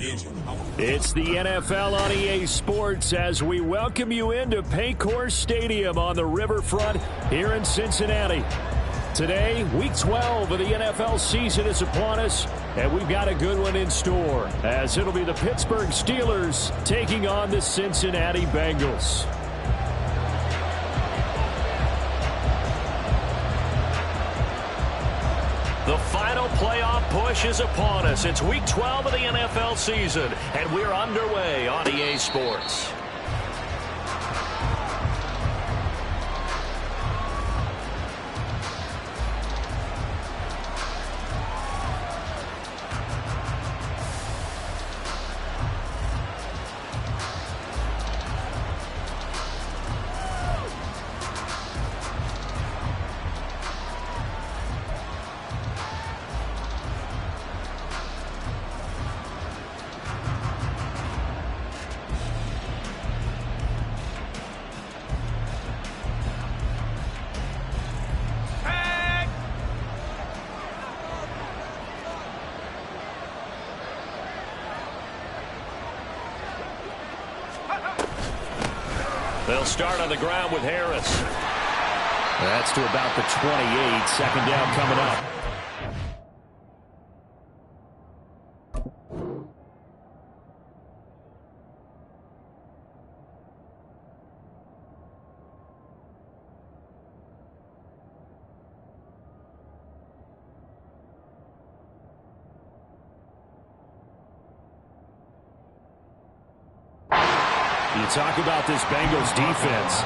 It's the NFL on EA Sports as we welcome you into Paycor Stadium on the riverfront here in Cincinnati. Today, Week 12 of the NFL season is upon us, and we've got a good one in store, as it'll be the Pittsburgh Steelers taking on the Cincinnati Bengals. The final playoff push is upon us. It's Week 12 of the NFL season, and we're underway on EA Sports. They'll start on the ground with Harris. That's to about the 28. Second down coming up. You talk about this Bengals defense.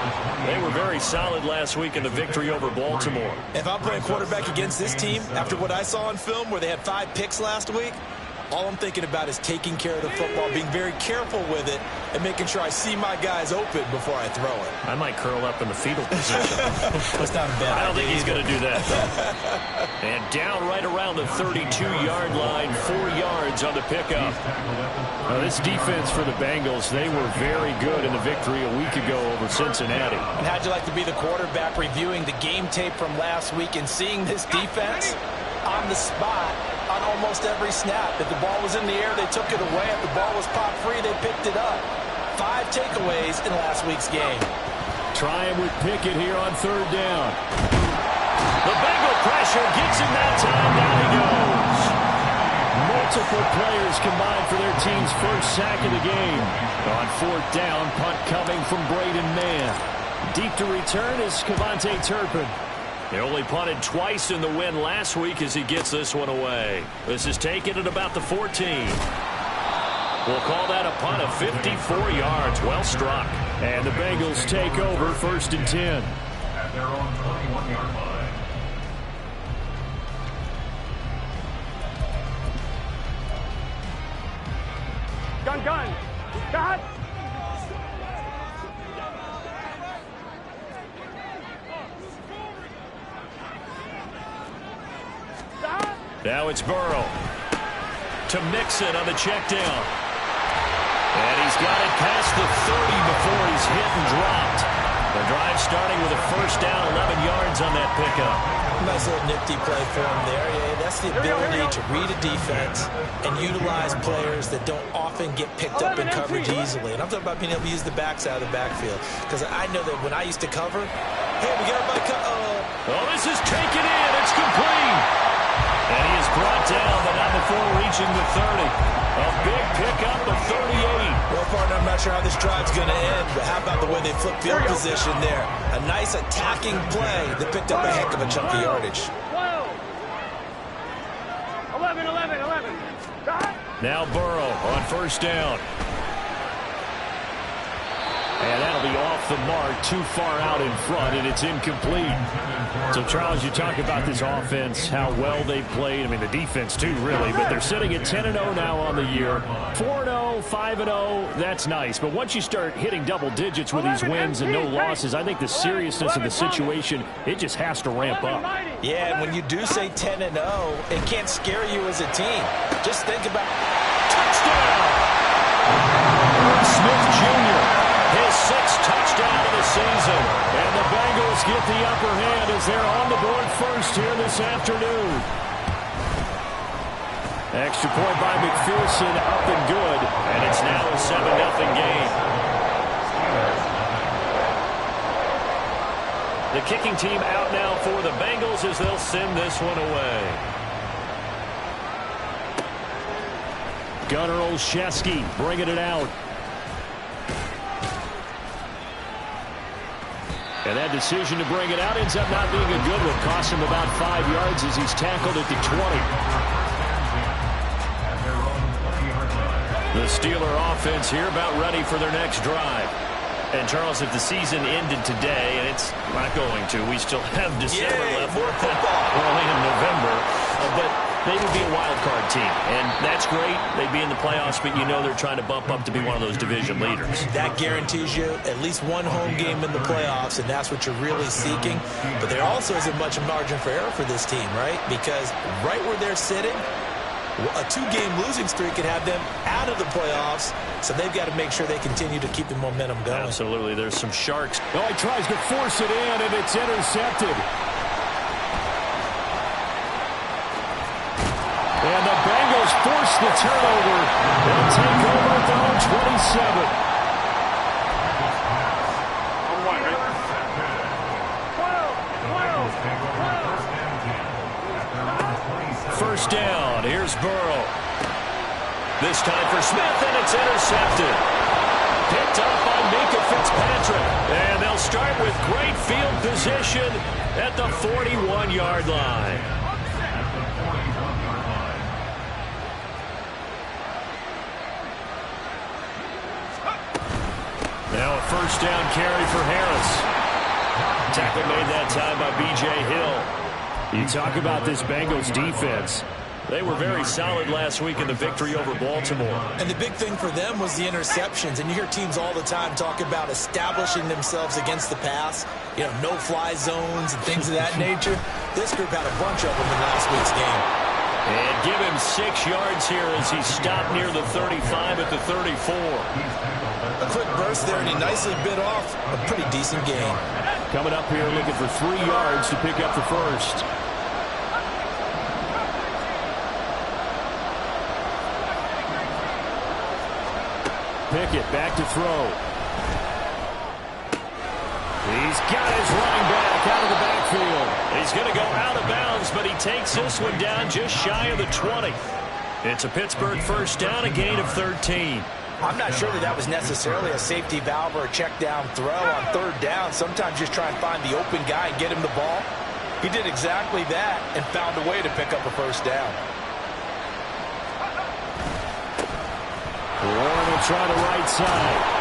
They were very solid last week in the victory over Baltimore. If I'm playing quarterback against this team, after what I saw on film where they had 5 picks last week, all I'm thinking about is taking care of the football, being very careful with it, and making sure I see my guys open before I throw it. I might curl up in the fetal position. That's not a bad idea. I don't think he's going to do that, though. And down right around the 32-yard line, 4 yards on the pickup. Now, this defense for the Bengals, they were very good in the victory a week ago over Cincinnati. And how'd you like to be the quarterback reviewing the game tape from last week and seeing this defense on the spot on almost every snap? If the ball was in the air, they took it away. If the ball was pop free, they picked it up. 5 takeaways in last week's game. Trying with Pickett here on 3rd down. The Bengal pressure gets him that time. Down he goes. Multiple players combined for their team's first sack of the game. On 4th down, punt coming from Braden Mann. Deep to return is Cavante Turpin. He only punted twice in the win last week as he gets this one away. This is taken at about the 14. We'll call that a punt of 54 yards. Well struck. And the Bengals take over 1st and 10. At their own 21-yard line. Gun. Got. Now it's Burrow to Mixon on the check down. And he's got it past the 30 before he's hit and dropped. The drive starting with a 1st down, 11 yards on that pickup. Nice little nifty play for him there. Yeah, that's the ability to read a defense and utilize players that don't often get picked up in coverage easily. And I'm talking about being able to use the backside of the backfield. Because I know that when I used to cover, hey, we got everybody Oh, this is taken in. It's complete. And he is brought down, but not before reaching the 30. A big pickup of 38. Well, partner, I'm not sure how this drive's going to end, but how about the way they flip field position there? A nice attacking play that picked up a heck of a chunk of yardage. 11. Now Burrow on 1st down. And that'll be off the mark, too far out in front, and it's incomplete. So, Charles, you talk about this offense, how well they played. I mean, the defense, too, really. But they're sitting at 10-0 now on the year. 4-0, 5-0, that's nice. But once you start hitting double digits with these wins and no losses, I think the seriousness of the situation, it just has to ramp up. Yeah, and when you do say 10-0, it can't scare you as a team. Just think about touchdown! Smith Jr., his 6th touchdown of the season. And the Bengals get the upper hand as they're on the board first here this afternoon. Extra point by McPherson, up and good. 7-0 game. The kicking team out now for the Bengals as they'll send this one away. Gunnar Olszewski bringing it out. And that decision to bring it out ends up not being a good one. Cost him about 5 yards as he's tackled at the 20. The Steeler offense here about ready for their next drive. And, Charles, if the season ended today, and it's not going to, we still have December left. More football. We're only in November. But they would be a wild card team. And that's great. They'd be in the playoffs, but you know they're trying to bump up to be one of those division leaders. That guarantees you at least one home game in the playoffs, and that's what you're really seeking. But there also isn't much margin for error for this team, right? Because right where they're sitting, a 2-game losing streak could have them out of the playoffs, so they've got to make sure they continue to keep the momentum going. Absolutely. There's some sharks. Oh, he tries to force it in, and it's intercepted. And the Bengals force the turnover. They'll take over at their own 27. First down. Here's Burrow. This time for Smith, and it's intercepted. Picked up by Minka Fitzpatrick. And they'll start with great field position at the 41-yard line. Now a first down carry for Harris. Tackle made that time by B.J. Hill. You talk about this Bengals defense. They were very solid last week in the victory over Baltimore. And the big thing for them was the interceptions. And you hear teams all the time talk about establishing themselves against the pass. You know, no-fly zones and things of that nature. This group had a bunch of them in last week's game. And give him 6 yards here as he stopped near the 35 at the 34. A quick burst there, and he nicely bit off a pretty decent game. Coming up here looking for 3 yards to pick up the first. Pickett back to throw. He's got his running back out of the backfield. He's going to go out of bounds, but he takes this one down just shy of the 20. It's a Pittsburgh first down, a gain of 13. I'm not sure that was necessarily a safety valve or a check down throw on third down. Sometimes just try and find the open guy and get him the ball. He did exactly that and found a way to pick up a first down. Warren will try the right side.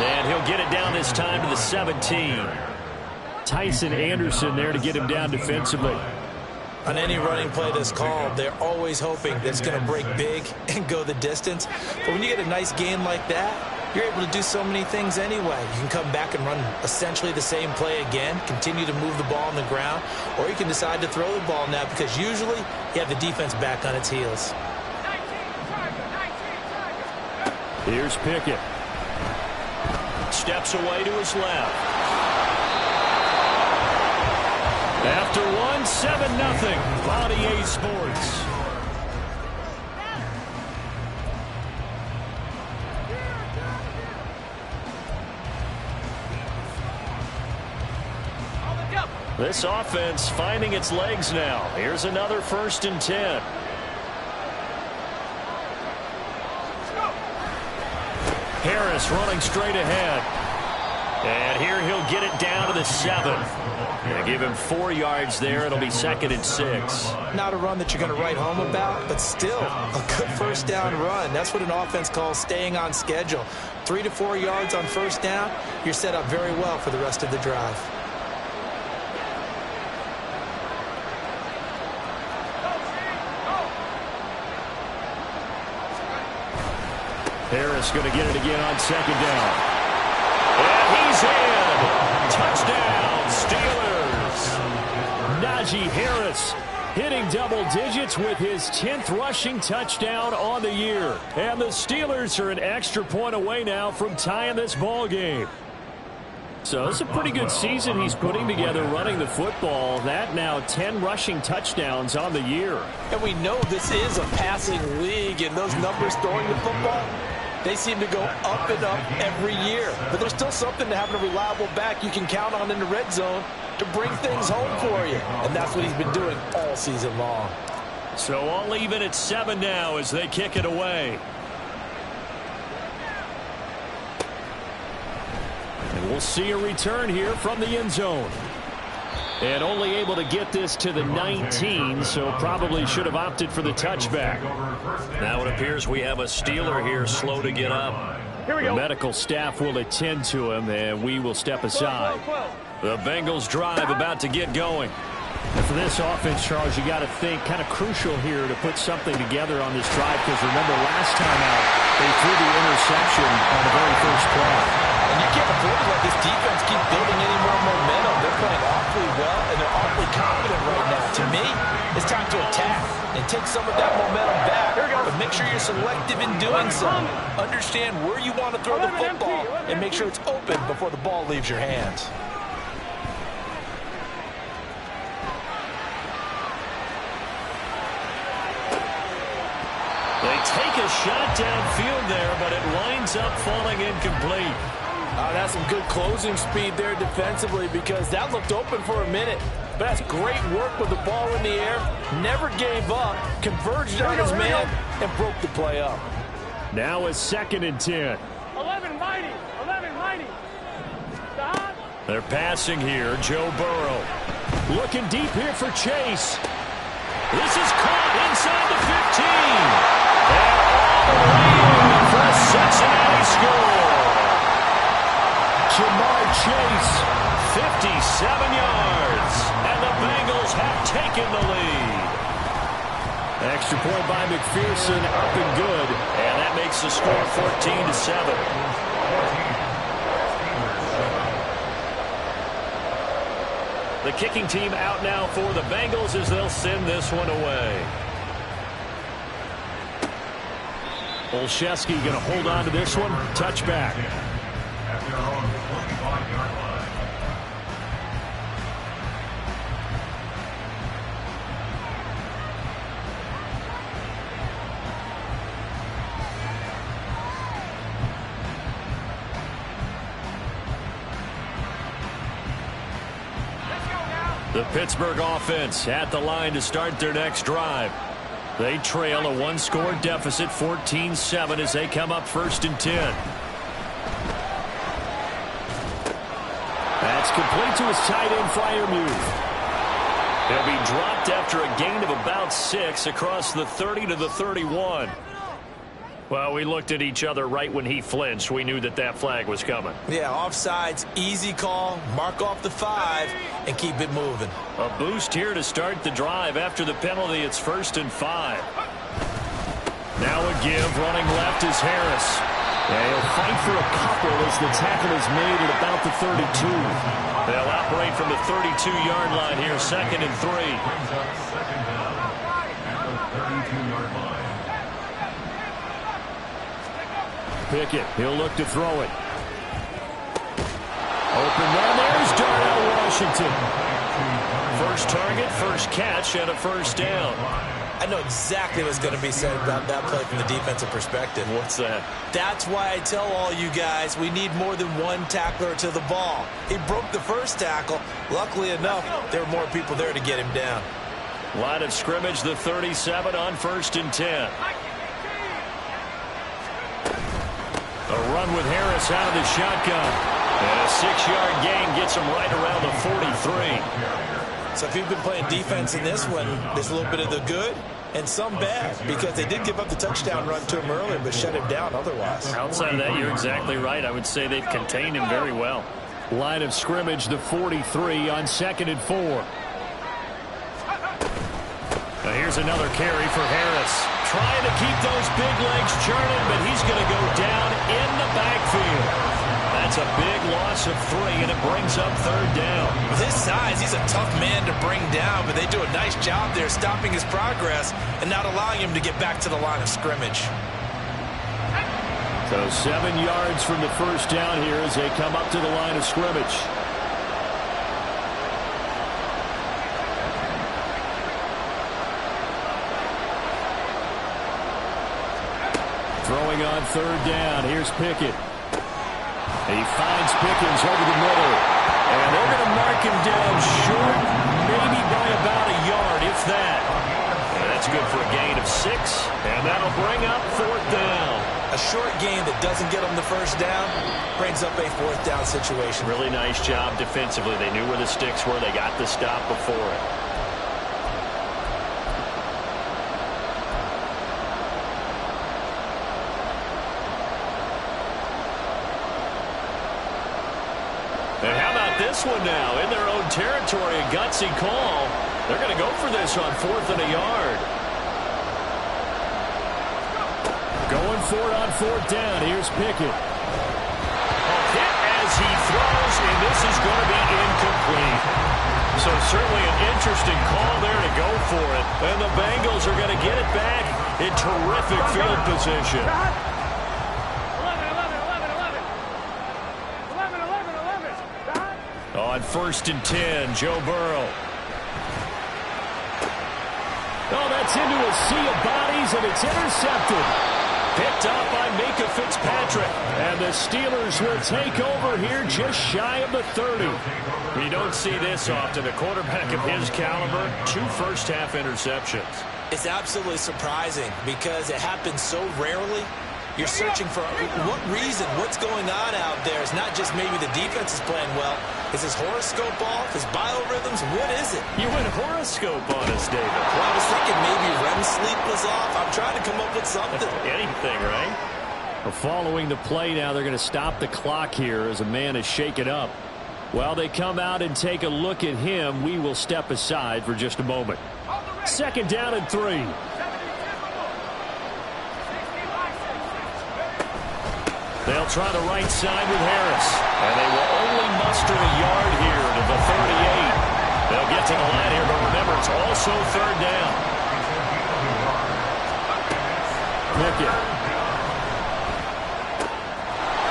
And he'll get it down this time to the 17. Tyson Anderson there to get him down defensively. On any running play that's called, they're always hoping that it's going to break big and go the distance. But when you get a nice gain like that, you're able to do so many things anyway. You can come back and run essentially the same play again, continue to move the ball on the ground, or you can decide to throw the ball now because usually you have the defense back on its heels. Here's Pickett. Steps away to his left. After one, 7-0. On EA Sports. This offense finding its legs now. Here's another 1st and 10. Harris running straight ahead. And here he'll get it down to the 7. Gonna give him 4 yards there. It'll be 2nd and 6. Not a run that you're going to write home about, but still a good first down run. That's what an offense calls staying on schedule. 3 to 4 yards on first down, you're set up very well for the rest of the drive. Harris going to get it again on 2nd down. And he's in. Touchdown, Steelers. Najee Harris hitting double digits with his 10th rushing touchdown on the year. And the Steelers are an extra point away now from tying this ball game. So it's a pretty good season he's putting together running the football. That now 10 rushing touchdowns on the year. And we know this is a passing league, and those numbers throwing the football, They seem to go up and up every year. But there's still something to having a reliable back you can count on in the red zone to bring things home for you. And that's what he's been doing all season long. So all even at 7 now as they kick it away. And we'll see a return here from the end zone. And only able to get this to the 19, so probably should have opted for the touchback. Now it appears we have a Steeler here slow to get up. Here we The go. medical staff will attend to him, and we will step aside. The Bengals drive about to get going. And for this offense, Charles, you got to think kind of crucial here to put something together on this drive, because remember last time out, they threw the interception on the very first play. And you can't afford to let this defense keep building any more momentum. They're playing awfully well, and they're awfully confident right now. To me, it's time to attack and take some of that momentum back. But make sure you're selective in doing so. Understand where you want to throw the football and make sure it's open before the ball leaves your hands. They take a shot downfield there, but it winds up falling incomplete. That's some good closing speed there defensively, because that looked open for a minute. But that's great work with the ball in the air. Never gave up, converged on his man, and broke the play up. Now a 2nd and 10. 11 mighty. 11 mighty. Stop. They're passing here. Joe Burrow looking deep here for Chase. This is caught inside the 15. And all the way in for a Cincinnati score. Jamar Chase, 57 yards. And the Bengals have taken the lead. Extra point by McPherson, up and good. And that makes the score 14-7. The kicking team out now for the Bengals as they'll send this one away. Olszewski going to hold on to this one. Touchback. At their own 25-yard line. The Pittsburgh offense at the line to start their next drive. They trail a one-score deficit, 14-7, as they come up 1st and 10. That's complete to his tight end, Freiermuth. He'll be dropped after a gain of about 6 across the 30 to the 31. Well, we looked at each other right when he flinched. We knew that that flag was coming. Yeah, offsides, easy call, mark off the 5, and keep it moving. A boost here to start the drive. After the penalty, it's 1st and 5. Now a give, running left is Harris. Yeah, he'll fight for a couple as the tackle is made at about the 32. They'll operate from the 32-yard line here, 2nd and 3. Brings up 2nd down at the 32-yard line. Pickett, he'll look to throw it. Open man, there's Darnell Washington. First target, first catch, and a 1st down. I know exactly what's going to be said about that play from the defensive perspective. What's that? That's why I tell all you guys we need more than one tackler to the ball. He broke the first tackle. Luckily enough, there were more people there to get him down. Line of scrimmage, the 37 on 1st and 10. A run with Harris out of the shotgun. And a 6-yard gain gets him right around the 43. So if you've been playing defense in this one, there's a little bit of the good and some bad, because they did give up the touchdown run to him earlier but shut him down otherwise. Outside of that, you're exactly right. I would say they've contained him very well. Line of scrimmage, the 43 on 2nd and 4. Now here's another carry for Harris. Trying to keep those big legs churning, but he's going to go down in the backfield. That's a big loss of 3, and it brings up 3rd down. With his size, he's a tough man to bring down, but they do a nice job there stopping his progress and not allowing him to get back to the line of scrimmage. So 7 yards from the 1st down here as they come up to the line of scrimmage. Throwing on third down. Here's Pickett. He finds Pickens over the middle. And they're going to mark him down short, maybe by about a yard, if that. And that's good for a gain of 6. And that'll bring up fourth down. A short gain that doesn't get them the first down brings up a fourth down situation. Really nice job defensively. They knew where the sticks were. They got the stop before it. And how about this one now? In their own territory, a gutsy call. They're going to go for this on 4th and a yard. Going for it on 4th down. Here's Pickett. Hit as he throws, and this is going to be incomplete. So certainly an interesting call there to go for it. And the Bengals are going to get it back in terrific field position. 11. On 1st and 10, Joe Burrow. Oh, that's into a sea of bodies, and it's intercepted. Picked up by Minka Fitzpatrick. And the Steelers will take over here just shy of the 30. You don't see this often. A quarterback of his caliber, 2 first-half interceptions. It's absolutely surprising because it happens so rarely. You're searching for what reason, what's going on out there. It's not just maybe the defense is playing well. Is his horoscope off? His biorhythms? What is it? You went horoscope on us, David. Well, I was thinking maybe REM sleep was off. I'm trying to come up with something. Anything, right? Well, following the play now, they're going to stop the clock here as a man is shaken up. While they come out and take a look at him, we will step aside for just a moment. 2nd down and 3. They'll try the right side with Harris. And they will only muster a yard here to the 38. They'll get to the line here, but remember, it's also 3rd down. Pickett.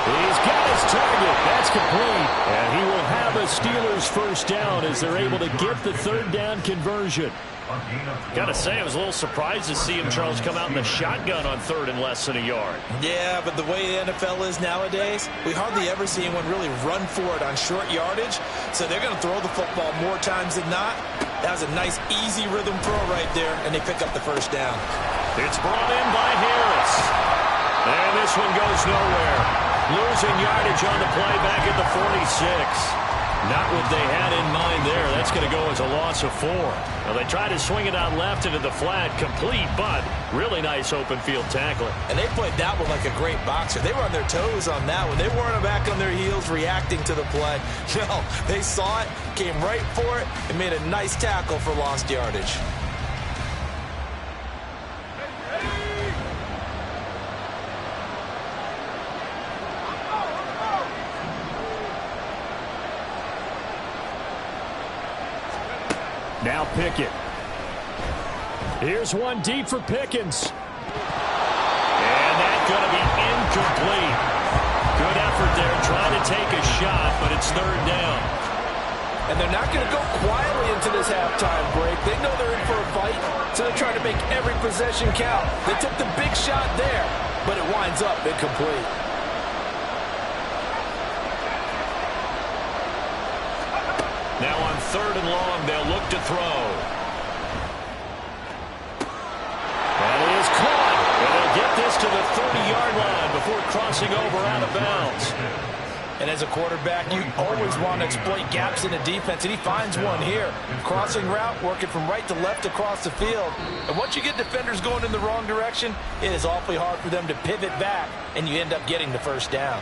He's got his target. That's complete. And he will have a Steelers first down as they're able to get the 3rd down conversion. Got to say, I was a little surprised to see him, Charles, come out in the shotgun on 3rd and less than a yard. Yeah, but the way the NFL is nowadays, we hardly ever see anyone really run for it on short yardage. So they're going to throw the football more times than not. That was a nice, easy rhythm throw right there, and they pick up the first down. It's brought in by Harris. And this one goes nowhere. Losing yardage on the play back at the 46. Not what they had in mind there. That's going to go as a loss of 4. Now they tried to swing it out left into the flat, complete, but really nice open field tackling. And they played that one like a great boxer. They were on their toes on that one. They weren't back on their heels reacting to the play. No, they saw it, came right for it, and made a nice tackle for lost yardage. Now Pickett. Here's one deep for Pickens. And that's going to be incomplete. Good effort there trying to take a shot, but it's 3rd down. And they're not going to go quietly into this halftime break. They know they're in for a fight, so they're trying to make every possession count. They took the big shot there, but it winds up incomplete. Now on 3rd and long, they'll look to throw. That is caught. And they'll get this to the 30-yard line before crossing over out of bounds. And as a quarterback, you always want to exploit gaps in the defense, and he finds one here. Crossing route, working from right to left across the field. And once you get defenders going in the wrong direction, it is awfully hard for them to pivot back, and you end up getting the first down.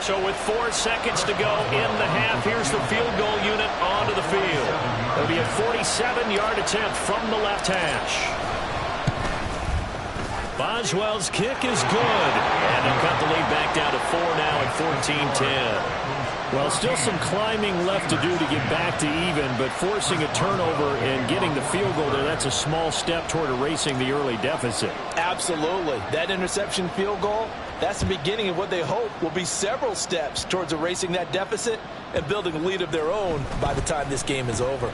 So with 4 seconds to go in the half, here's the field goal unit onto the field. It'll be a 47-yard attempt from the left hash. Boswell's kick is good. And they'll cut the lead back down to 4 now at 14-10. Well, still some climbing left to do to get back to even, but forcing a turnover and getting the field goal there, that's a small step toward erasing the early deficit. Absolutely. That interception field goal, that's the beginning of what they hope will be several steps towards erasing that deficit and building a lead of their own by the time this game is over.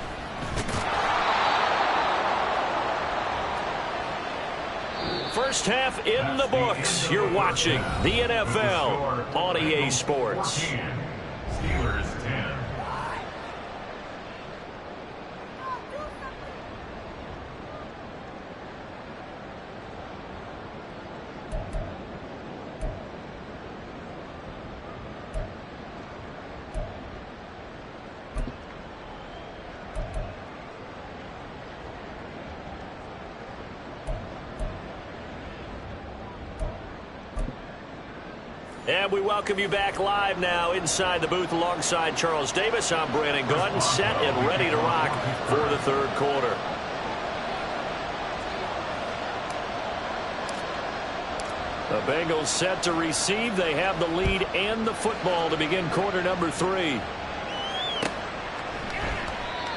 First half in the books. You're watching the NFL on EA Sports. Steelers 10. And we welcome you back live now inside the booth alongside Charles Davis. I'm Brandon Gaudin, set and ready to rock for the third quarter. The Bengals set to receive. They have the lead and the football to begin quarter number 3.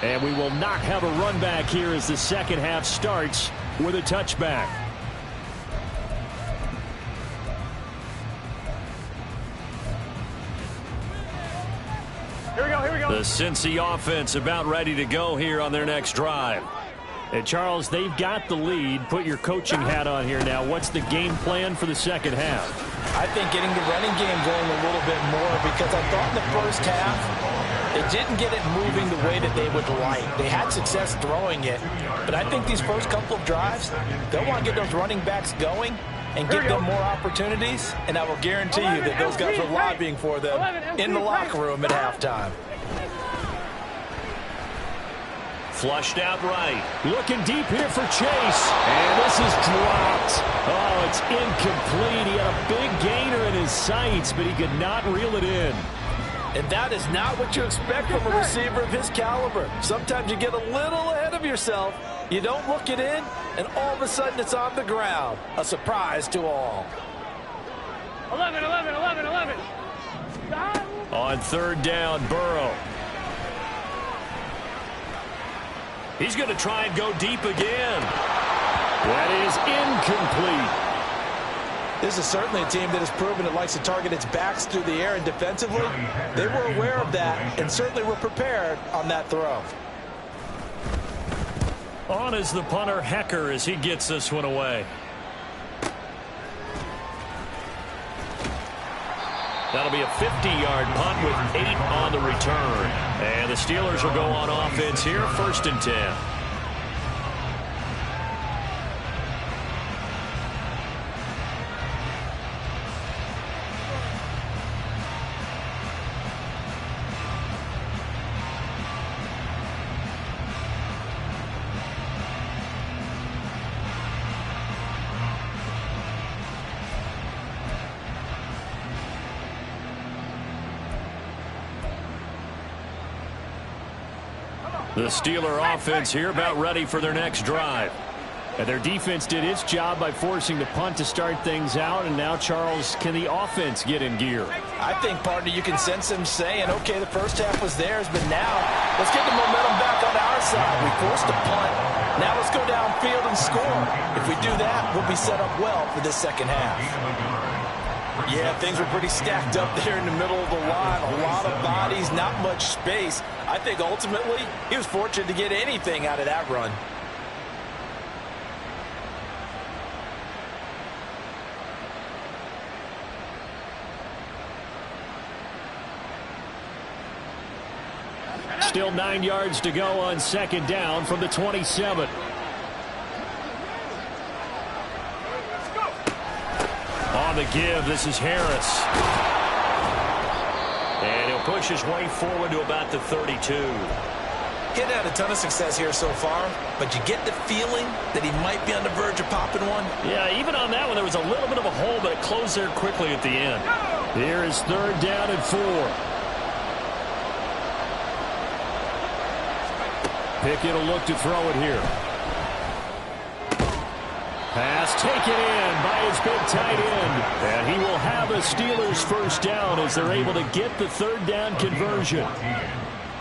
And we will not have a run back here as the second half starts with a touchback. The Cincy offense about ready to go here on their next drive. And Charles, they've got the lead. Put your coaching hat on here now. What's the game plan for the second half? I think getting the running game going a little bit more, because I thought in the first half they didn't get it moving the way that they would like. They had success throwing it, but I think these first couple of drives, they'll want to get those running backs going and give them more opportunities, and I will guarantee you that those guys are lobbying for them in the locker room at halftime. Flushed out right. Looking deep here for Chase. And this is dropped. Oh, it's incomplete. He had a big gainer in his sights, but he could not reel it in. And that is not what you expect from a receiver of his caliber. Sometimes you get a little ahead of yourself. You don't look it in, and all of a sudden it's on the ground. A surprise to all. 11. On third down, Burrow. He's going to try and go deep again. That is incomplete. This is certainly a team that has proven it likes to target its backs through the air, and defensively, they were aware of that and certainly were prepared on that throw. On is the punter, Hecker, as he gets this one away. That'll be a 50-yard punt with 8 on the return. And the Steelers will go on offense here, 1st and 10. The Steeler offense here about ready for their next drive. And their defense did its job by forcing the punt to start things out. And now, Charles, can the offense get in gear? I think, partner, you can sense them saying, okay, the first half was theirs, but now let's get the momentum back on our side. We forced a punt. Now let's go downfield and score. If we do that, we'll be set up well for this second half. Yeah, things were pretty stacked up there in the middle of the line. A lot of bodies, not much space. I think ultimately he was fortunate to get anything out of that run. Still 9 yards to go on second down from the 27. On the give, this is Harris. And he'll push his way forward to about the 32. He's had a ton of success here so far, but you get the feeling that he might be on the verge of popping one. Yeah, even on that one, there was a little bit of a hole, but it closed there quickly at the end. Here is 3rd down and 4. Pickett will look to throw it here. Pass taken in by his big tight end. And he will have a Steelers first down as they're able to get the 3rd down conversion.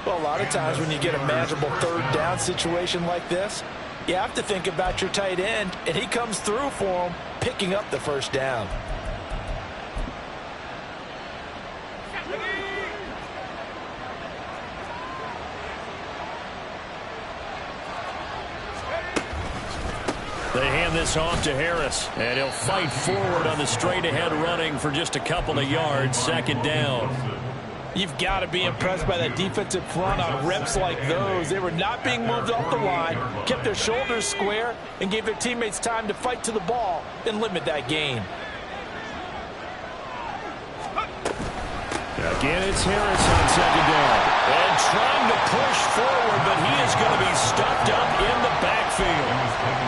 Well, a lot of times when you get a manageable 3rd down situation like this, you have to think about your tight end, and he comes through for him, picking up the first down. They hand this off to Harris, and he'll fight forward on the straight-ahead running for just a couple of yards. Second down. You've got to be impressed by that defensive front on reps like those. They were not being moved off the line, kept their shoulders square, and gave their teammates time to fight to the ball and limit that gain. Again, it's Harris on second down. And trying to push forward, but he is going to be stuffed up in the backfield.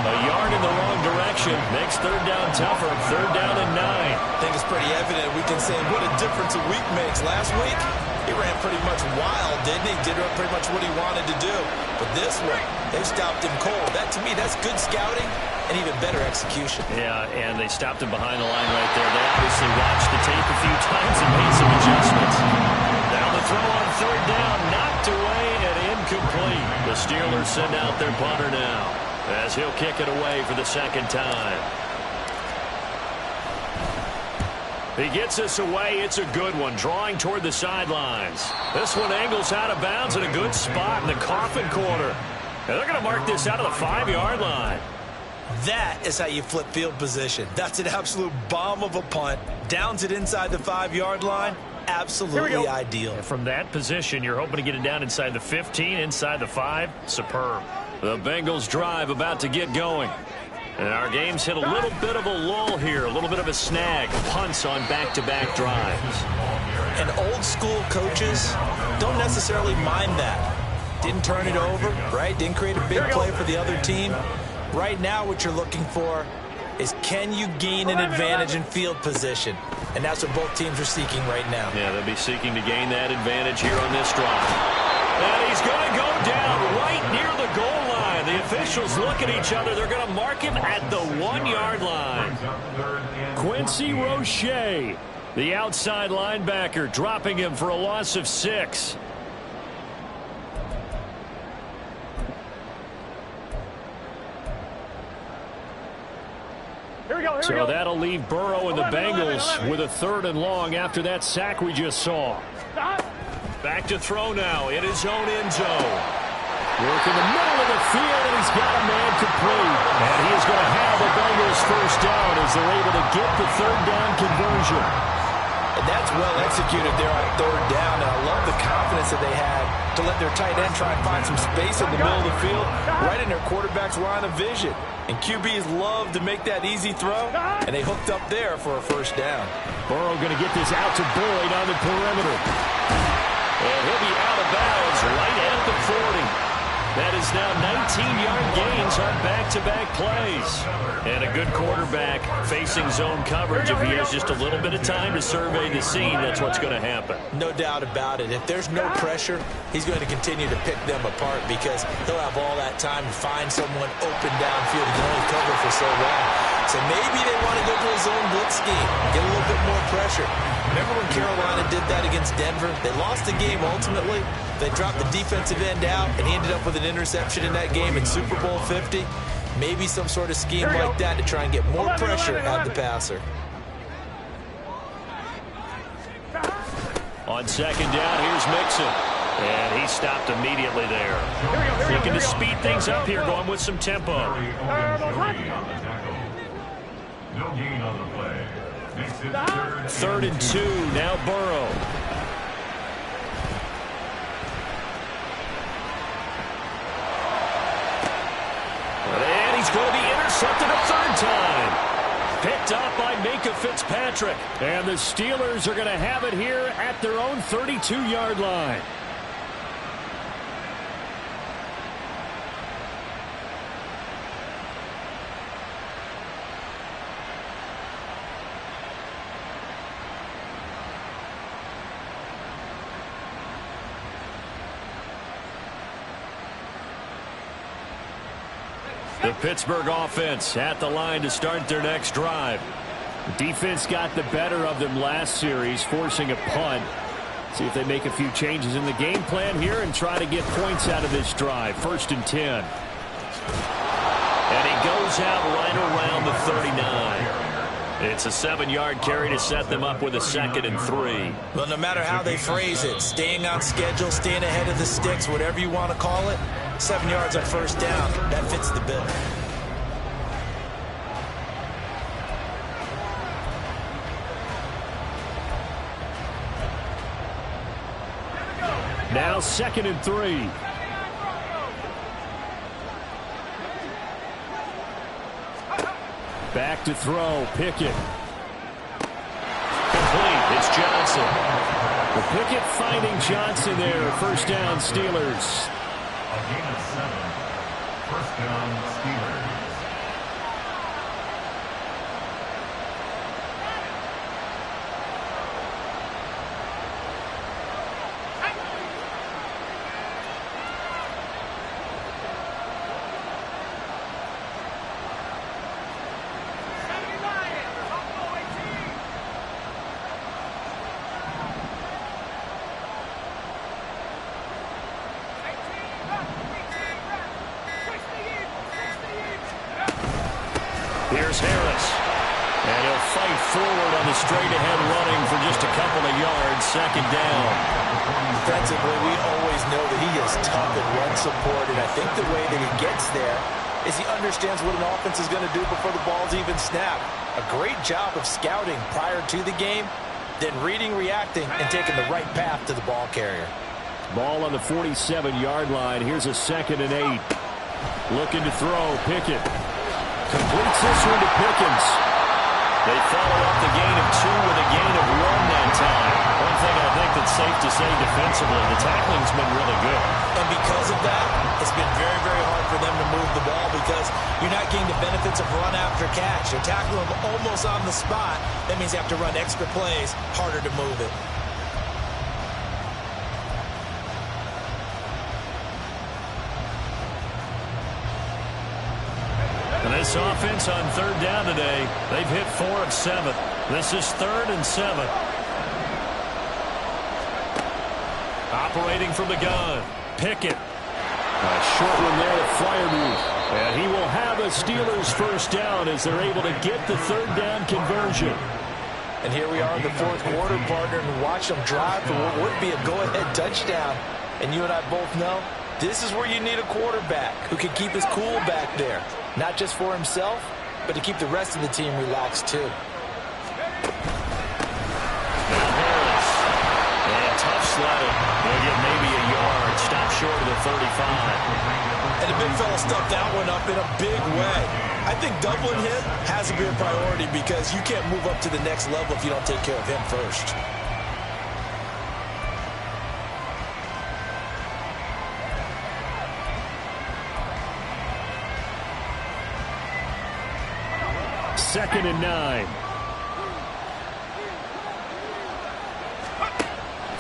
A yard in the wrong direction makes third down tougher. Third down and 9. I think it's pretty evident. We can say what a difference a week makes. Last week, he ran pretty much wild, didn't he? Did pretty much what he wanted to do. But this one, they stopped him cold. That, to me, that's good scouting and even better execution. Yeah, and they stopped him behind the line right there. They obviously watched the tape a few times and made some adjustments. Now the throw on third down, knocked away and incomplete. The Steelers send out their punter now as he'll kick it away for the second time. He gets us away. It's a good one, drawing toward the sidelines. This one angles out of bounds in a good spot in the coffin corner. And they're going to mark this out of the 5-yard line. That is how you flip field position. That's an absolute bomb of a punt. Downs it inside the 5-yard line. Absolutely ideal. From that position, you're hoping to get it down inside the 15, inside the 5. Superb. The Bengals drive about to get going. And our game's hit a little bit of a lull here, a little bit of a snag. Punts on back-to-back drives. And old-school coaches don't necessarily mind that. Didn't turn it over, right? Didn't create a big play for the other team. Right now, what you're looking for is can you gain an advantage in field position? And that's what both teams are seeking right now. Yeah, they'll be seeking to gain that advantage here on this drive. And he's going to go down right near the goal line. The officials look at each other. They're going to mark him at the 1-yard line. Quincy Roche, the outside linebacker, dropping him for a loss of 6. So that'll leave Burrow and the Bengals with a 3rd and long after that sack we just saw. Back to throw now in his own end zone. Work in the middle of the field, and he's got a man complete. And he is going to have the Bengals first down as they're able to get the 3rd down conversion. And that's well executed there on 3rd down. And I love the confidence that they had to let their tight end try and find some space in the middle of the field, right in their quarterback's line of vision. And QBs love to make that easy throw, and they hooked up there for a first down. Burrow going to get this out to Boyd on the perimeter. And he'll be out of bounds right at the 40. That is now 19-yard gains on back-to-back plays. And a good quarterback facing zone coverage. If he has just a little bit of time to survey the scene, that's what's going to happen. No doubt about it. If there's no pressure, he's going to continue to pick them apart because he'll have all that time to find someone open downfield. He can only cover for so long. So maybe they want to go to a zone blitz scheme, get a little bit more pressure. Remember when Carolina did that against Denver? They lost the game ultimately. They dropped the defensive end out, and he ended up with an interception in that game in Super Bowl 50. Maybe some sort of scheme like that to try and get more pressure at the passer. On second down, here's Mixon. And he stopped immediately there. Looking to speed things up here, going with some tempo. No gain on the play. Makes it 3rd and 2, now Burrow. And he's going to be intercepted a 3rd time. Picked up by Minka Fitzpatrick. And the Steelers are going to have it here at their own 32-yard line. The Pittsburgh offense at the line to start their next drive. The defense got the better of them last series, forcing a punt. See if they make a few changes in the game plan here and try to get points out of this drive. 1st and 10. And he goes out right around the 39. It's a 7-yard carry to set them up with a 2nd and 3. Well, no matter how they phrase it, staying on schedule, staying ahead of the sticks, whatever you want to call it, 7 yards on 1st down, that fits the bill. Now 2nd and 3. Back to throw. Pickett. Complete. It's Johnson. The Pickett finding Johnson there. First down, Steelers. A gain of 7. First down, Steelers. Here's Harris. And he'll fight forward on the straight-ahead running for just a couple of yards. 2nd down. Defensively, we always know that he is tough and run support, and I think the way that he gets there is he understands what an offense is going to do before the ball's even snapped. A great job of scouting prior to the game, then reading, reacting, and taking the right path to the ball carrier. Ball on the 47-yard line. Here's a 2nd and 8. Looking to throw. Pickett completes this one to Pickens. They follow up the gain of 2 with a gain of 1 that time. One thing I think that's safe to say defensively, the tackling's been really good. And because of that, it's been very, very hard for them to move the ball because you're not getting the benefits of run after catch. You're tackling them almost on the spot. That means you have to run extra plays, harder to move it. This offense on 3rd down today, they've hit 4 of 7. This is 3rd and 7. Operating from the gun, Pickett. A short one there at Fryermuth. And he will have a Steelers first down as they're able to get the 3rd down conversion. And here we are in the 4th quarter, partner, and watch them drive for what would be a go-ahead touchdown. And you and I both know this is where you need a quarterback who can keep his cool back there. Not just for himself, but to keep the rest of the team relaxed, too. Now Harris. And tough sledding. They'll get maybe a yard. Stop short of the 35. And the big fella stuffed that one up in a big way. I think doubling him has to be a priority because you can't move up to the next level if you don't take care of him first. Second and 9.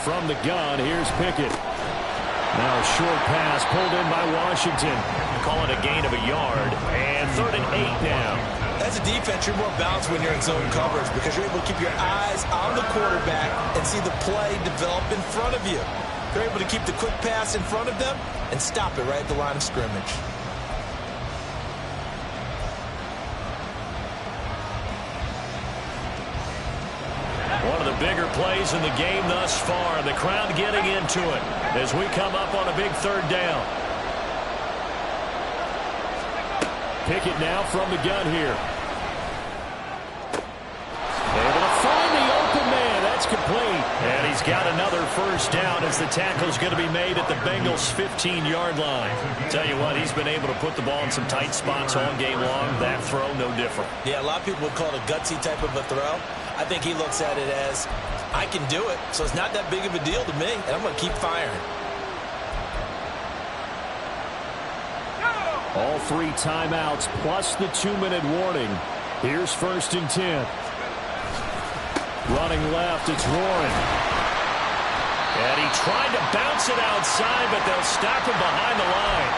From the gun, here's Pickett. Now a short pass pulled in by Washington. Call it a gain of a yard. And 3rd and 8 now. As a defense, you're more balanced when you're in zone coverage because you're able to keep your eyes on the quarterback and see the play develop in front of you. They're able to keep the quick pass in front of them and stop it right at the line of scrimmage. One of the bigger plays in the game thus far. The crowd getting into it as we come up on a big 3rd down. Pickett now from the gun here. Able to find the open man. That's complete. And he's got another first down as the tackle's going to be made at the Bengals' 15-yard line. Tell you what, he's been able to put the ball in some tight spots all game long. That throw, no different. Yeah, a lot of people would call it a gutsy type of a throw. I think he looks at it as, I can do it, so it's not that big of a deal to me, and I'm going to keep firing. All 3 timeouts plus the 2-minute warning. Here's 1st and 10. Running left, it's Warren. And he tried to bounce it outside, but they'll stop him behind the line.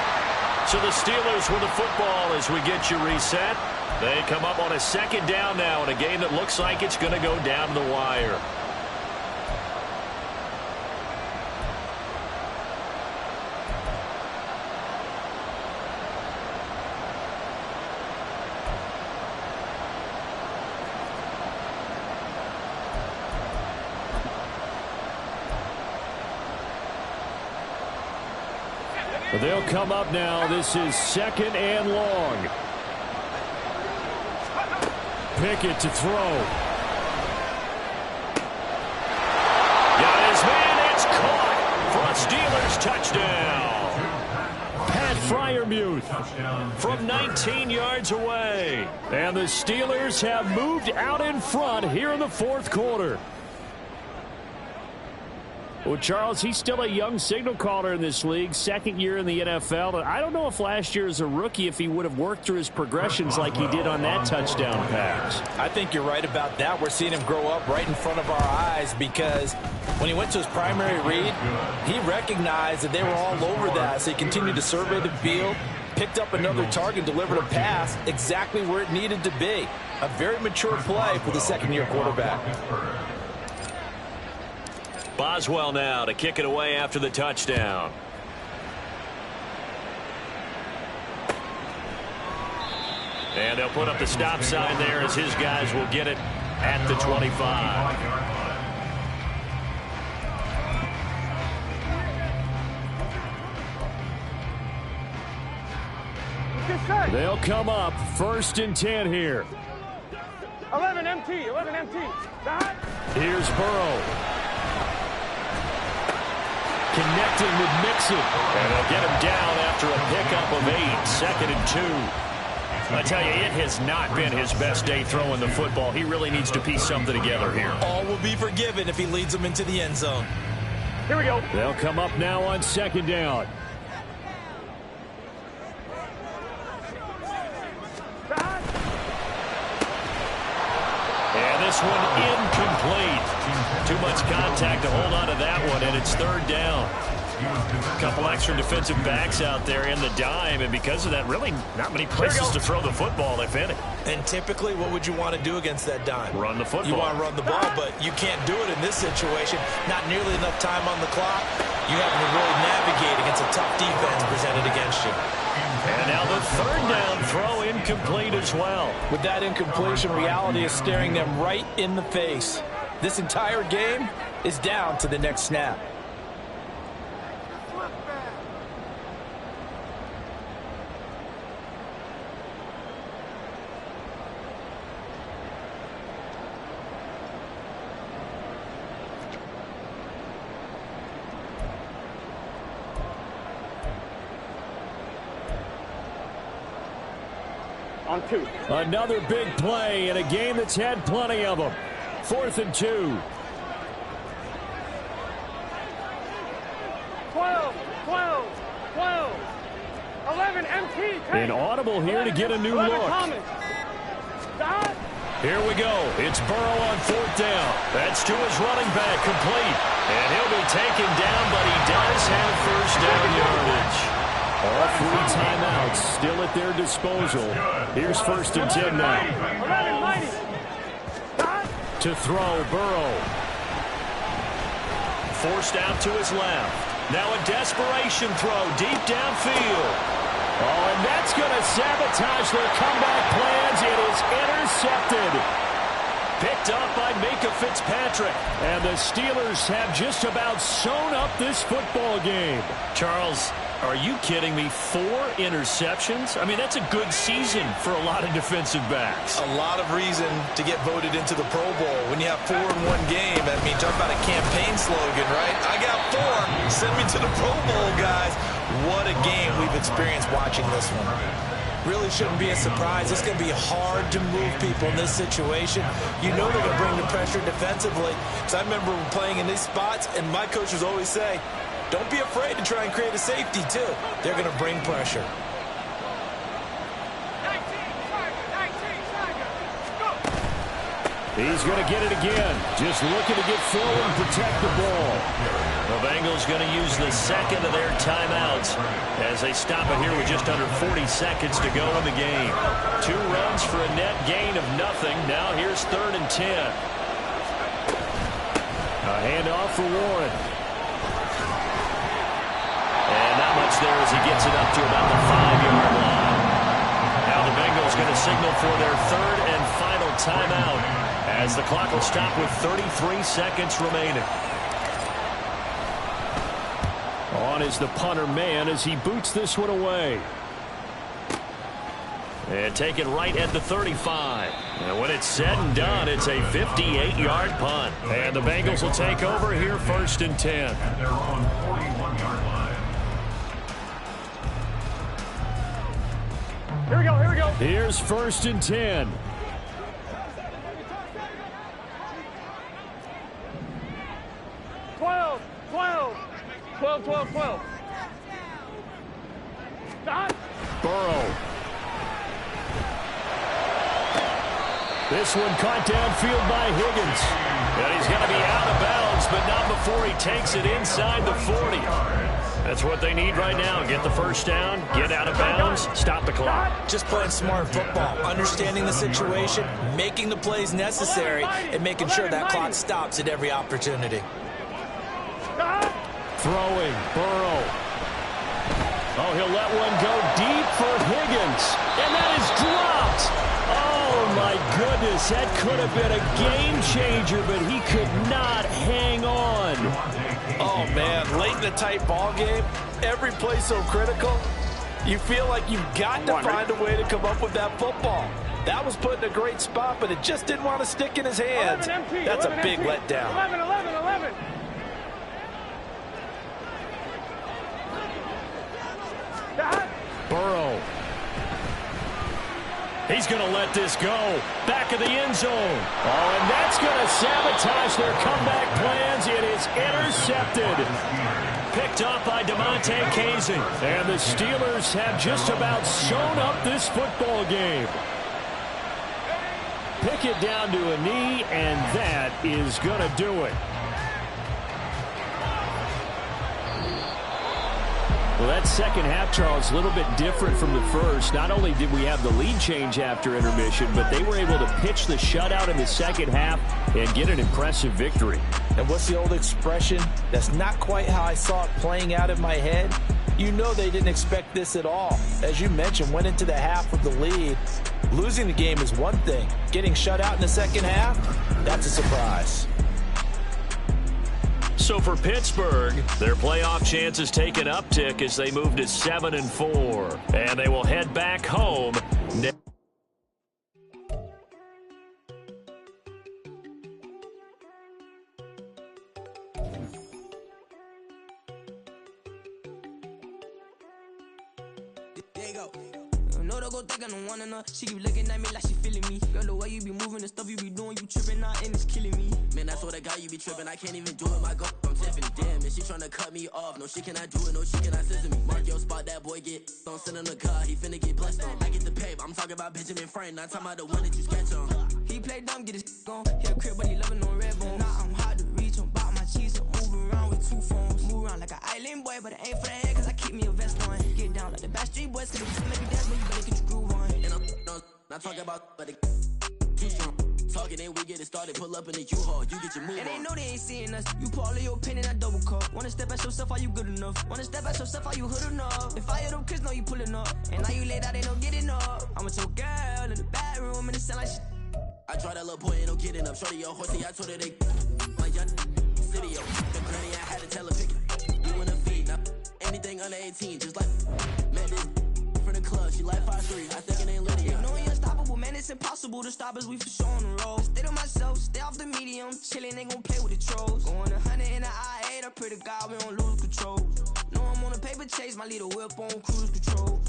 So the Steelers with the football as we get you reset. They come up on a 2nd down now in a game that looks like it's going to go down to the wire. But they'll come up now. This is 2nd and long. Pickett to throw. Got his man. It's caught for a Steelers touchdown. Pat Freiermuth from 19 yards away. And the Steelers have moved out in front here in the fourth quarter. Well, Charles, he's still a young signal caller in this league, second year in the NFL. And I don't know if last year as a rookie, if he would have worked through his progressions like he did on that touchdown pass. I think you're right about that. We're seeing him grow up right in front of our eyes because when he went to his primary read, he recognized that they were all over that. So he continued to survey the field, picked up another target, delivered a pass exactly where it needed to be. A very mature play for the second-year quarterback. Boswell now to kick it away after the touchdown. And they'll put up the stop sign there as his guys will get it at the 25. They'll come up 1st and 10 here. 11 MT, 11 MT. Here's Burrow. Connecting with Mixon. And they'll get him down after a pickup of 8. 2nd and 2. I tell you, it has not been his best day throwing the football. He really needs to piece something together here. All will be forgiven if he leads them into the end zone. Here we go. They'll come up now on 2nd down. And this one incomplete. Too much contact to hold on to that one, and it's 3rd down. A couple extra defensive backs out there in the dime, and because of that, really not many places to throw the football, if any. And typically, what would you want to do against that dime? Run the football. You want to run the ball, but you can't do it in this situation. Not nearly enough time on the clock. You have to really navigate against a tough defense presented against you. And now the 3rd down throw incomplete as well. With that incompletion, reality is staring them right in the face. This entire game is down to the next snap. On 2. Another big play in a game that's had plenty of them. 4th and 2. 12, 12, 12. 11 MT. An audible here to get a new look. Here we go. It's Burrow on 4th down. That's to his running back, complete. And he'll be taken down, but he does have 1st down yardage. All 3 timeouts still at their disposal. Here's 1st and 10 now. To throw, Burrow. Forced out to his left. Now a desperation throw deep downfield. Oh, and that's going to sabotage their comeback plans. It is intercepted. Picked up by Minka Fitzpatrick. And the Steelers have just about sewn up this football game. Charles, are you kidding me? 4 interceptions? I mean, that's a good season for a lot of defensive backs. A lot of reason to get voted into the Pro Bowl. When you have 4 in one game, I mean, talk about a campaign slogan, right? I got 4. Send me to the Pro Bowl, guys. What a game we've experienced watching this one. Really shouldn't be a surprise. It's going to be hard to move people in this situation. You know they're going to bring the pressure defensively. So I remember playing in these spots, and my coaches always say, don't be afraid to try and create a safety, too. They're going to bring pressure. He's going to get it again. Just looking to get forward and protect the ball. The Bengals going to use the 2nd of their timeouts as they stop it here with just under 40 seconds to go in the game. 2 runs for a net gain of nothing. Now here's 3rd and 10. A handoff for Warren. And not much there as he gets it up to about the 5-yard line. Now the Bengals going to signal for their 3rd and final timeout as the clock will stop with 33 seconds remaining. On is the punter man as he boots this one away. And taken right at the 35. And when it's said and done, it's a 58-yard punt. And the Bengals will take over here 1st and 10. At their own 41-yard Here we go, here we go. Here's 1st and 10. Twelve. 12. Stop. Burrow. This one caught downfield by Higgins. And he's going to be out of bounds, but not before he takes it inside the 40. That's what they need right now. Get the first down, get out of bounds, stop the clock. Just playing smart football, understanding the situation, making the plays necessary, and making sure that clock stops at every opportunity. Throwing, Burrow. Oh, he'll let one go deep for Higgins. And that is dropped. Oh, my goodness. That could have been a game changer, but he could not hang on. Oh, man, late in a tight ball game, every play so critical, you feel like you've got to find a way to come up with that football. That was put in a great spot, but it just didn't want to stick in his hands. That's a big letdown. 11. Burrow. He's going to let this go. Back of the end zone. Oh, and that's going to sabotage their comeback plans. It is intercepted. Picked up by DeMonte Kazin. And the Steelers have just about sewn up this football game. Pick it down to a knee, and that is going to do it. Well, that second half, Charles, a little bit different from the first. Not only did we have the lead change after intermission, but they were able to pitch the shutout in the second half and get an impressive victory. And what's the old expression? That's not quite how I saw it playing out in my head. You know they didn't expect this at all. As you mentioned, went into the half with the lead. Losing the game is one thing. Getting shut out in the second half, that's a surprise. So for Pittsburgh, their playoff chances take an uptick as they move to 7-4. And they will head back home. There you go. No, don't go think I don't want enough. She keep looking at me like she feeling me. Girl, the way you be moving, the stuff you be doing, you tripping out and it's killing me. Man, that's what I got, you be tripping. I can't even do it, my girl. I'm Tiffany, damn, and she tryna cut me off. No, she cannot do it, no, she cannot scissor me. Mark your spot, that boy get. Don't send him the car, he finna get blessed on. I get the pay, but I'm talking about Benjamin Franklin. Not talking about the one that you sketch on. He play dumb, get his gone. Hit a crib, but he loving on red bone. Now I'm hard to reach, I'm about my cheese. I'm moving around with two phones. Move around like an island boy, but it ain't for the head, cause I keep me a vest on. Get down like the Backstreet Boys, cause it make me dance, but you better get your groove on. And I'm not talking about, but it too strong. Talking and we get it started, pull up in the U-Haul, you get your move and on. And they know they ain't seeing us. You pull all of your pen in that double cup. Wanna step at yourself, are you good enough? Wanna step at yourself, are you hood enough? If I hear them kids, know you pulling up. And now you laid out, they don't get enough. I'm with your girl in the bedroom, and it sound like shit. I tried that little boy, ain't no kidding up. Shorty, yo, horsey, I told her they my young city, yo. The granny, I had to tell her, pick it. You in the feed, now anything under 18, just like met this from the club. She like 5'3", I think it ain't Lydia. You know we unstoppable, man, it's impossible to stop us. We for sure on the road. Stay to myself, stay off the medium. Chillin', ain't gon' play with the trolls. Going 100 in the I-8, I pray to God we don't lose control. No, I'm on a paper chase, my little whip on cruise control.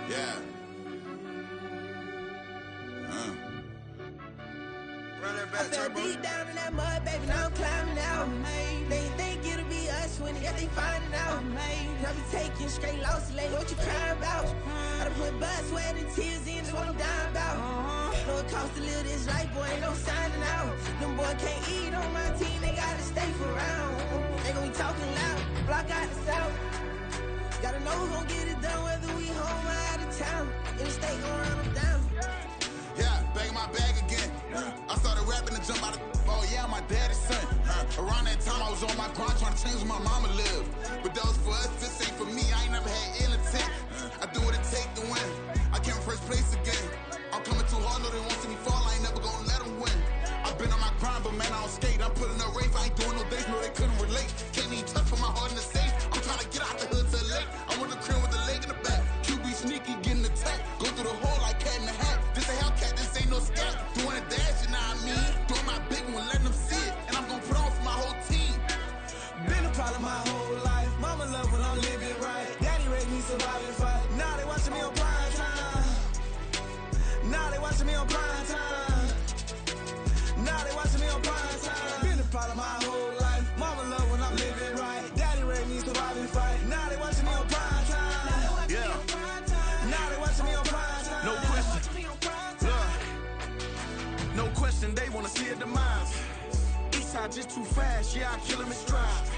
Yeah. Run that back, I fell Turbo. deep down in that mud, baby, now I'm climbing out. They think it'll be us when yet they finding out. I be taking straight loss, lady, what you crying about? I done put blood, sweat, and tears in, that's what I'm dying about. Know it costs to live this life, boy, ain't no signing out. Them boy can't eat on my team, they gotta stay for round. They gon' be talking loud, block out the south. Gotta know who's gon' get it done, whether we home or out of town. In the state, gon' run them down. Yeah, back in my bag again. I started rapping to jump out of. Oh yeah, my daddy's son. Around that time I was on my grind trying to change where my mama lived. But that was for us, this ain't for me. I ain't never had ill intent. I do what it take to win. I came first place again. I'm coming too hard, no they won't see me fall. I ain't never gonna let them win. I've been on my grind, but man I don't skate. I'm putting up race, I ain't doing no days, no they couldn't relate. Can't even touch for my heart in the safe. I'm trying to get out the hood to the lake. I'm with the a demise. Eastside just too fast, yeah, I kill him in stride.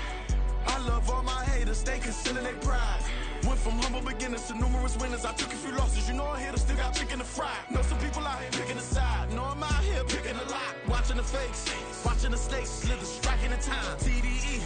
I love all my haters, they concealing their pride. Went from humble beginners to numerous winners. I took a few losses, you know I hit still got chicken to fry. Know some people out here picking a side. Know I'm out here picking a lot. Watching the fakes, watching the snakes slither, striking the time. TDE,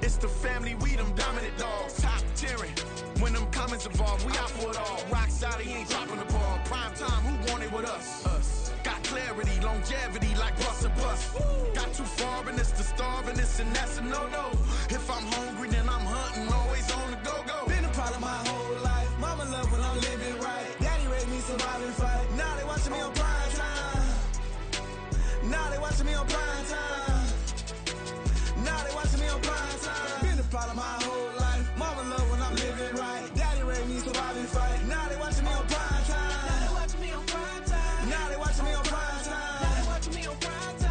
it's the family, we them dominant dogs. Top tiering, when them comments involved, we out for it all. Rock solid, he ain't dropping the ball. Prime time, who want it with us? Us. Got clarity, longevity like bust a bust. Got too far and it's the starving, this and that's a no-no. If I'm hungry, then I'm hunting, always on the go-go. Been a part of my whole life. Mama love when I'm living right. Daddy raised me survive and fight. Now they watching me on prime time. Now they watching me on prime time. Now they watching me on prime time. Been a part of my whole life. Mama love when I'm living right. Daddy raised me survive and fight. Now they watching me on prime time. Now they watching me on prime time. Now they watching me on prime time. Now they watching me on prime time.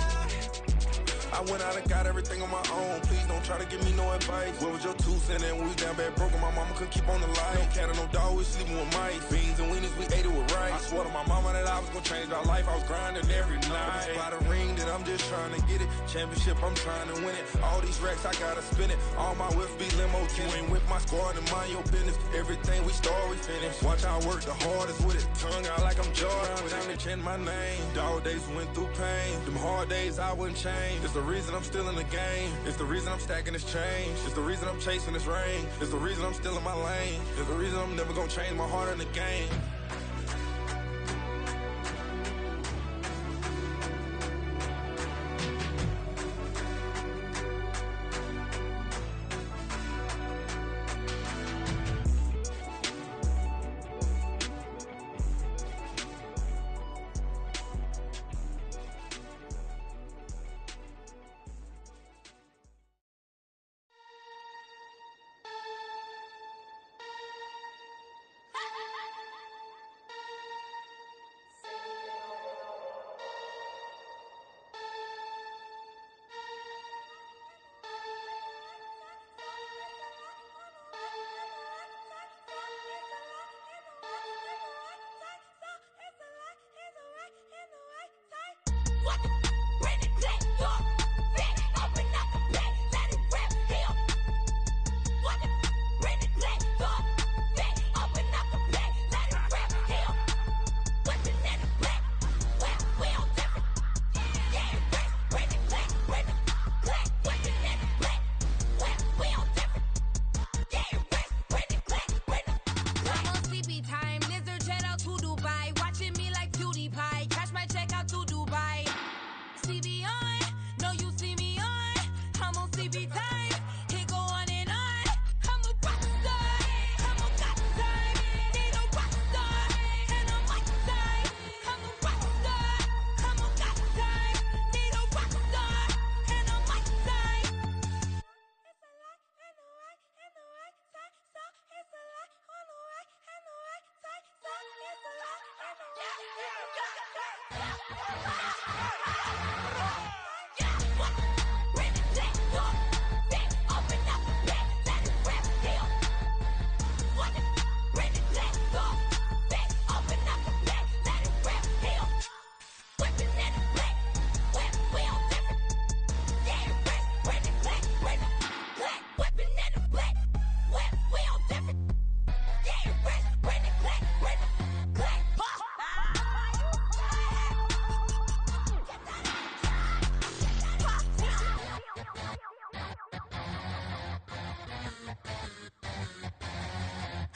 I went out and got everything on my own. Please don't try to give me no advice. What was your 2 cents and when we down bad broke? My mama couldn't keep on the light. No cat or no dog, we sleeping with mice. Beans and weenies, we ate it with rice. I swore to my mama that I was gonna change our life. I was grinding every night. By the ring that I'm just trying to get it. Championship, I'm trying to win it. All these racks, I gotta spin it. All my whips be limo. You ain't with my squad and mind your business. Everything we start, we finish. Watch I work the hardest with it. Tongue out like I'm Jordan. Time to change my name. Dog days went through pain. Them hard days I wouldn't change. It's the reason I'm still in the game. It's the reason I'm stacking this change. It's the reason I'm chasing this rain. It's the reason I'm still in my lane. It's the reason I'm never gonna change my heart in the game.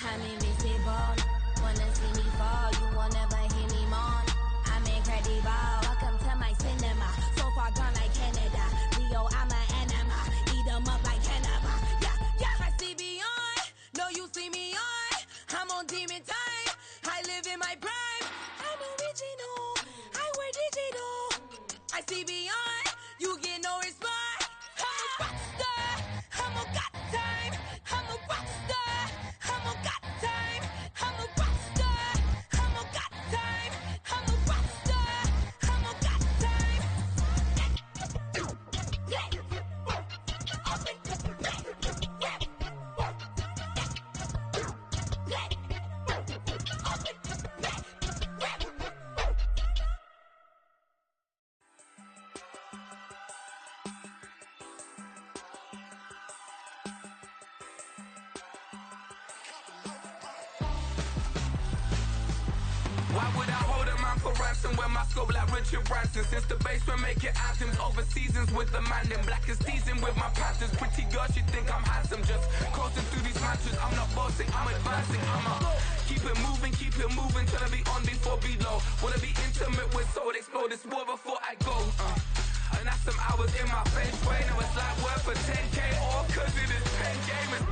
I'm invincible. Wanna see me fall, you will never hear me moan. I'm incredible. Welcome to my cinema. So far gone like Canada. Leo, I'm an anima. Eat 'em up like cannibal. Yeah, yeah. I see beyond. No, you see me on. I'm on demon time. I live in my prime. I'm original. I wear digital. I see beyond. You get no response. I'm a rock star. I'm a got time. I'm a rock star. I'm a got time. I'm a rock star. I'm a got time. I'm a rock star. I'm a got time. Why would I hold a man for ransom when my scope like Richard Branson? Since the basement making anthems over seasons with the man in black is teasing with my Panthers. Pretty girl, she think I'm handsome. Just coasting through these mantras. I'm not bossing, I'm advancing. Keep it moving till I be on before below. Wanna be intimate with soul, explode this war before I go. And that's some hours in my face way. Now it's like work for 10K, all cause it is pen game.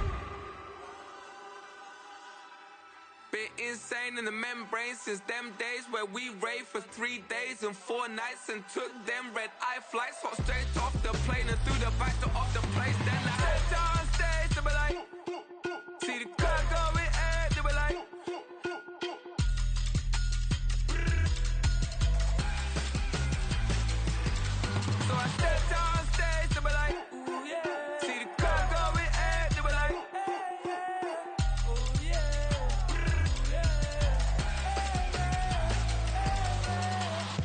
Been insane in the membrane since them days where we raved for 3 days and 4 nights and took them red eye flights. Hot straight off the plane and through the back door of the place. Then I stepped on stage, they be like, see the crowd going air, they be like. So I stepped on stage, they be like, ooh yeah. See the crowd going air, they be like, ooh yeah.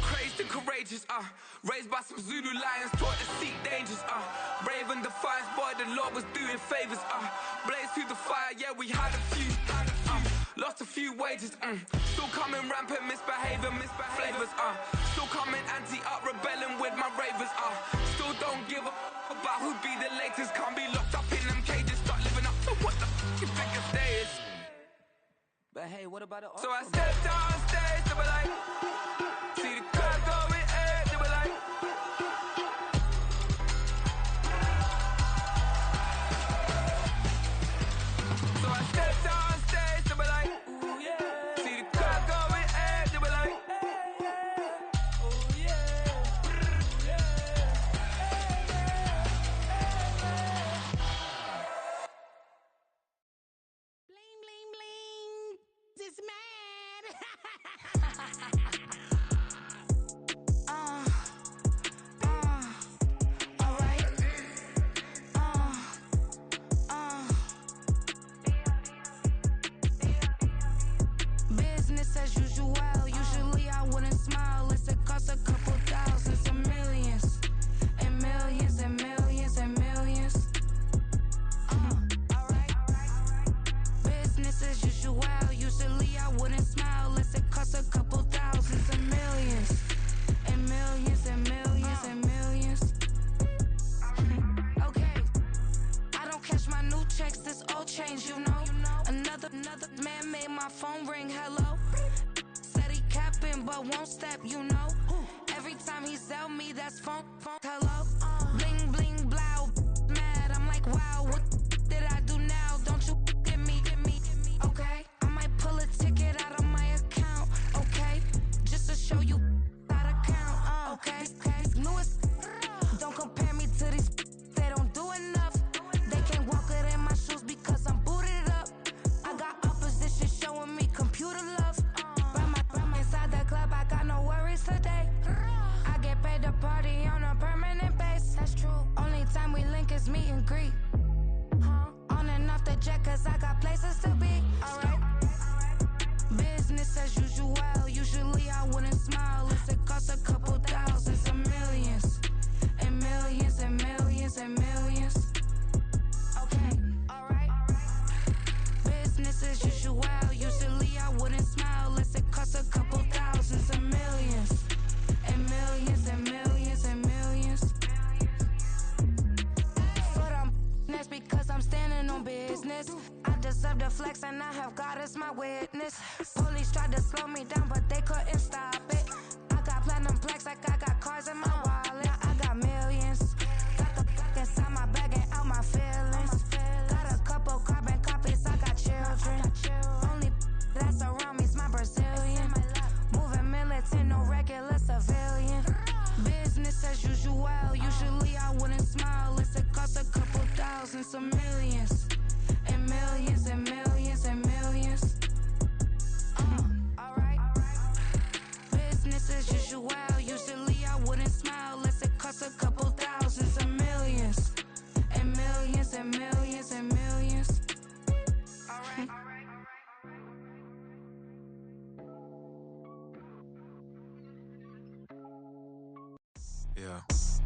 Crazed and courageous, raised by some Zulu lions, taught to seek dangers, brave and defiant, boy, the Lord was doing favors, blaze through the fire, yeah, we had a few, lost a few wages, still coming rampant, misbehaving, flavors, still coming anti-up, rebelling with my ravers, still don't give a about who be the latest, can't be locked up in them cages, start living up to what the you think a day is. But hey, what about it? So I stepped on stage, they were like, see the crowd going air, they were like. So I stepped on stage, they were like, ooh yeah. See the crowd going air, they were like, oh yeah. Bling, bling, bling. This mad. Alright. Business as usual. Usually I wouldn't smile. It's it cost a couple thousands and millions. And millions and millions and millions. Alright. Business as usual. Usually I wouldn't smile unless it cost a couple thousands and millions. And millions and millions and millions. Okay. I don't cash my new checks, this old change, you know. Another man made my phone ring, hello. Said he capping but won't step, you know. Every time he sell me, that's phone, hello. Bling, bling, blow, mad, I'm like, wow, what did I do now? Don't you get me, okay? I might pull a ticket out of my account, okay? Just to show you how to count, okay? Newest, don't compare me to these, they don't do enough. They can't walk it in my shoes because I'm booted up. I got opposition showing me computer love. Run inside the club, I got no worries today. I get paid to party on a permanent basis.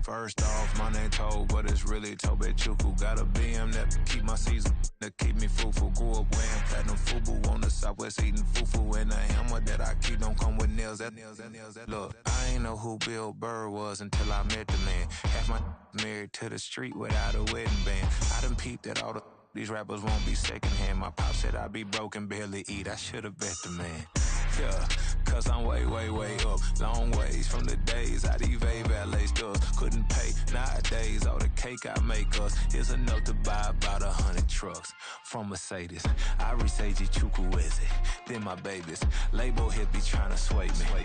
First off, my name Toe, but it's really Tobe Chuku. Got a BM that keep my season, that keep me fufu. Grew up wearing platinum fubu on the southwest eating fufu. And the hammer that I keep don't come with nails. Look, I ain't know who Bill Burr was until I met the man. Half my married to the street without a wedding band. I done peeped at all these rappers won't be secondhand. My pop said I'd be broke and barely eat. I should've bet the man. Yeah, cause I'm way up. Long ways from the days I evade valet stores. Couldn't pay nowadays. All the cake I make us is enough to buy about 100 trucks from Mercedes. I resage Chukwueze, then my babies. Label hit be trying to sway me.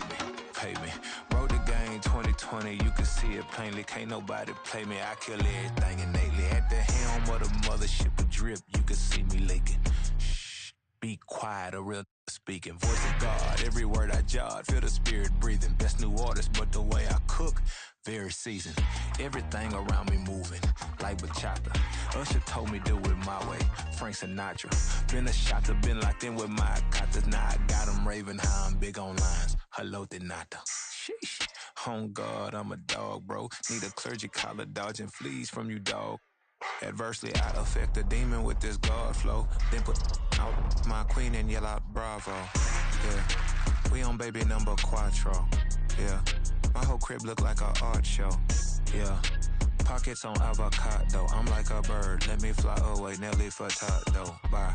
Pay me. Wrote the game 2020, you can see it plainly. Can't nobody play me. I kill everything innately. At the helm of the mothership with drip, you can see me leaking. Shh, be quiet, a real speaking. Voice of God, every word I jot, feel the spirit breathing. Best new artist, but the way I cook, very seasoned. Everything around me moving, like bachata. Usher told me do it my way, Frank Sinatra. Been a shotter, been locked in with my katas. Now I got them raving how I'm big on lines. Hello, Denata. Sheesh. On God, I'm a dog, bro. Need a clergy collar, dodging fleas from you, dog. Adversely, I affect the demon with this God flow. Then put out my queen and yell out bravo. Yeah, we on baby number quattro. Yeah, my whole crib look like an art show. Yeah, pockets on avocado. I'm like a bird. Let me fly away, Nelly Furtado. Bye.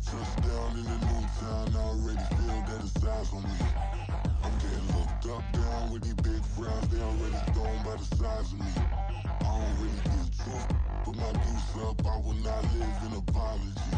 Touchdown in the new town, I already feel that it's eyes on me. I'm getting looked up, down with these big frowns, they already thrown by the size of me. I don't really get too, put my deuce up, I will not live in apology.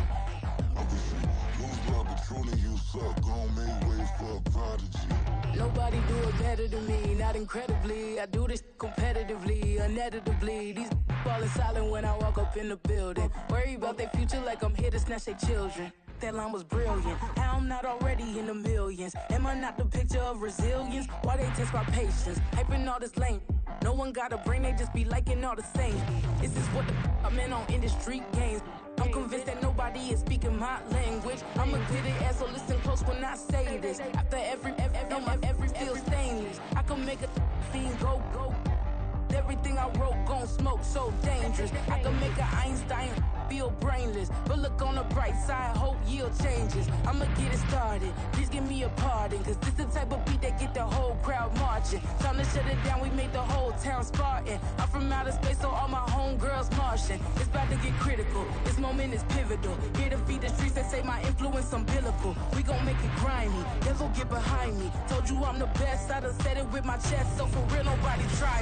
I wish you lose love, but truly you suck, gon' make way for a prodigy. Nobody do it better than me, not incredibly. I do this competitively, uneditably. These falling silent when I walk up in the building. Worry about their future like I'm here to snatch their children. That line was brilliant. How I'm not already in the millions? Am I not the picture of resilience? Why they test my patience? Hyping all this lame. No one got a brain, they just be liking all the same. This is what the I'm in on industry games. I'm convinced that nobody is speaking my language. I'm a good ass, so listen close when I say this. After every feel stainless. I can make a fiend go. Everything I wrote gon' smoke, so dangerous. I can make an Einstein feel brainless. But look on the bright side, hope yield changes. I'ma get it started, please give me a pardon. Cause this the type of beat that get the whole crowd marching. Time to shut it down, we made the whole town Spartan. I'm from outer space, so all my homegirls Martian. It's about to get critical, this moment is pivotal. Here to feed the streets that say my influence umbilical. We gon' make it grimy, devil get behind me. Told you I'm the best, I done said it with my chest. So for real, nobody try